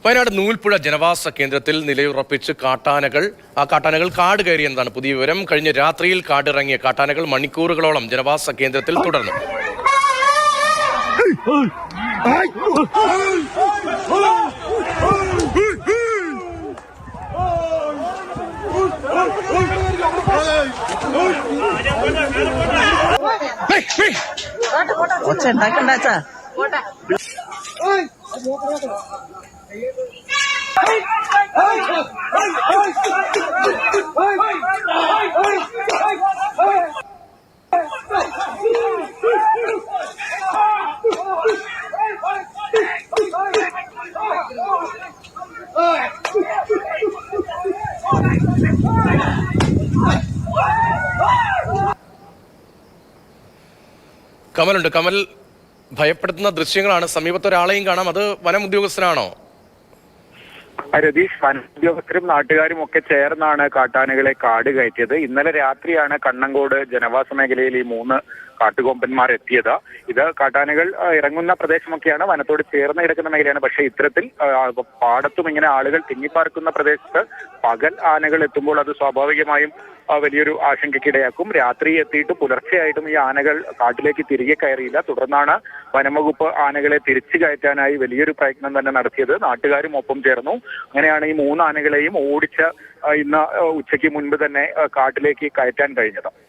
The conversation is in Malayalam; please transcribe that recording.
വയനാട് നൂൽപ്പുഴ ജനവാസ കേന്ദ്രത്തിൽ നിലയുറപ്പിച്ച് കാട്ടാനകൾ കാട് കയറിയെന്നതാണ് പുതിയ വിവരം. കഴിഞ്ഞ രാത്രിയിൽ കാടിറങ്ങിയ കാട്ടാനകൾ മണിക്കൂറുകളോളം ജനവാസ കേന്ദ്രത്തിൽ തുടർന്നു. കമലുണ്ട്. കമൽ, ഭയപ്പെടുത്തുന്ന ദൃശ്യങ്ങളാണ്. സമീപത്ത് ഒരാളെയും കാണാം. അത് വനം ഉദ്യോഗസ്ഥനാണോ? രതീഷ്, വനം ഉദ്യോഗസ്ഥരും നാട്ടുകാരും ഒക്കെ ചേർന്നാണ് കാട്ടാനകളെ കാട് കയറ്റിയത്. ഇന്നലെ രാത്രിയാണ് കണ്ണങ്കോട് ജനവാസ മേഖലയിൽ ഈ 3 കാട്ടുകൊമ്പന്മാർ എത്തിയത്. ഇത് കാട്ടാനകൾ ഇറങ്ങുന്ന പ്രദേശമൊക്കെയാണ്, വനത്തോട് ചേർന്ന് കിടക്കുന്ന മേഖലയാണ്. പക്ഷേ ഇത്തരത്തിൽ പാടത്തും ഇങ്ങനെ ആളുകൾ തിങ്ങിപ്പാർക്കുന്ന പ്രദേശത്ത് പകൽ ആനകൾ എത്തുമ്പോൾ അത് സ്വാഭാവികമായും വലിയൊരു ആശങ്കയ്ക്കിടയാക്കും. രാത്രി എത്തിയിട്ട് പുലർച്ചെയായിട്ടും ഈ ആനകൾ കാട്ടിലേക്ക് തിരികെ കയറിയില്ല. തുടർന്നാണ് വനംവകുപ്പ് ആനകളെ തിരിച്ചു കയറ്റാനായി വലിയൊരു പ്രയത്നം തന്നെ നടത്തിയത്. നാട്ടുകാരും ഒപ്പം ചേർന്നു. അങ്ങനെയാണ് ഈ 3 ആനകളെയും ഓടിച്ച് ഇന്ന് ഉച്ചയ്ക്ക് മുൻപ് തന്നെ കാട്ടിലേക്ക് കയറ്റാൻ കഴിഞ്ഞത്.